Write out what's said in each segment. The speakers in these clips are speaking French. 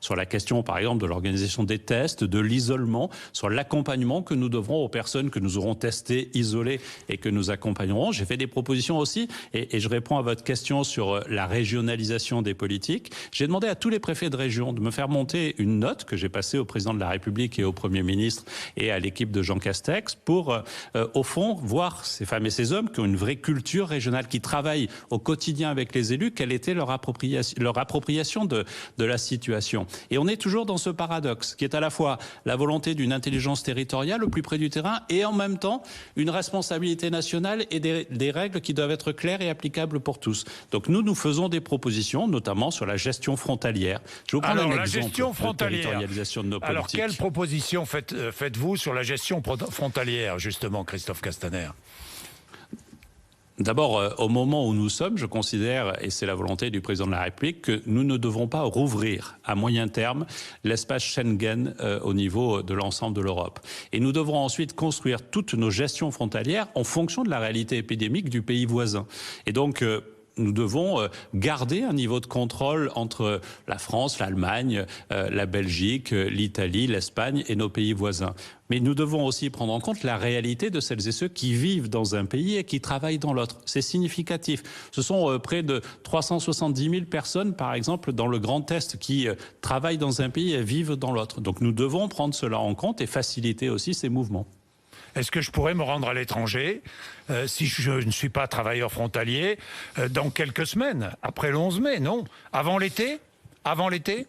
sur la question, par exemple, de l'organisation des tests, de l'isolement, sur l'accompagnement que nous devrons aux personnes que nous aurons testées, isolées et que nous accompagnerons. J'ai fait des propositions aussi, et je réponds à votre question sur la régionalisation des politiques. J'ai demandé à tous les préfets de région de me faire monter une note que j'ai passée au président de la République et au Premier ministre et à l'équipe de Jean Castex pour, au fond, voir ces femmes et ces hommes qui ont une vraie culture régionale, qui travaillent au quotidien avec les élus, quelle était leur appropriation de la situation. Et on est toujours dans ce paradoxe qui est à la fois la volonté d'une intelligence territoriale au plus près du terrain et en même temps une responsabilité nationale et des règles qui doivent être claires et applicables pour tous. Donc nous faisons des propositions, notamment sur la gestion frontalière. Je vais vous prendre un exemple. La gestion frontalière. De territorialisation de nos politiques. Alors quelles propositions faites-vous sur la gestion frontalière, justement, Christophe Castaner ? D'abord, au moment où nous sommes, je considère, et c'est la volonté du président de la République, que nous ne devons pas rouvrir à moyen terme l'espace Schengen au niveau de l'ensemble de l'Europe. Et nous devrons ensuite construire toutes nos gestions frontalières en fonction de la réalité épidémique du pays voisin. Et donc, nous devons garder un niveau de contrôle entre la France, l'Allemagne, la Belgique, l'Italie, l'Espagne et nos pays voisins. Mais nous devons aussi prendre en compte la réalité de celles et ceux qui vivent dans un pays et qui travaillent dans l'autre. C'est significatif. Ce sont près de 370 000 personnes, par exemple, dans le Grand Est, qui travaillent dans un pays et vivent dans l'autre. Donc nous devons prendre cela en compte et faciliter aussi ces mouvements. Est-ce que je pourrais me rendre à l'étranger si je ne suis pas travailleur frontalier dans quelques semaines, après le 11 mai, non? Avant l'été? Avant l'été?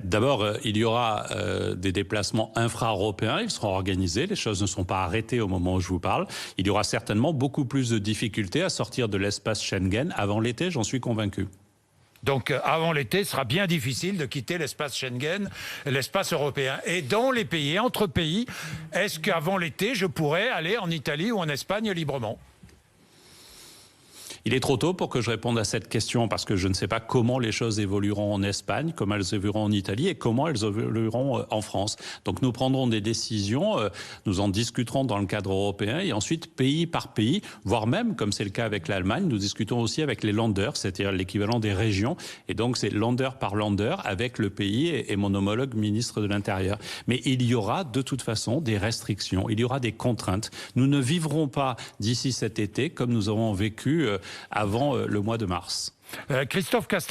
D'abord, il y aura des déplacements infra-européens, ils seront organisés, les choses ne sont pas arrêtées au moment où je vous parle. Il y aura certainement beaucoup plus de difficultés à sortir de l'espace Schengen avant l'été, j'en suis convaincu. Donc avant l'été, ce sera bien difficile de quitter l'espace Schengen, l'espace européen. Et dans les pays, entre pays, est-ce qu'avant l'été, je pourrais aller en Italie ou en Espagne librement ? Il est trop tôt pour que je réponde à cette question parce que je ne sais pas comment les choses évolueront en Espagne, comment elles évolueront en Italie et comment elles évolueront en France. Donc nous prendrons des décisions, nous en discuterons dans le cadre européen et ensuite pays par pays, voire même, comme c'est le cas avec l'Allemagne, nous discutons aussi avec les Länder, c'est-à-dire l'équivalent des régions. Et donc c'est Länder par Länder avec le pays et mon homologue ministre de l'Intérieur. Mais il y aura de toute façon des restrictions, il y aura des contraintes. Nous ne vivrons pas d'ici cet été comme nous avons vécu avant le mois de mars. Christophe Castaner.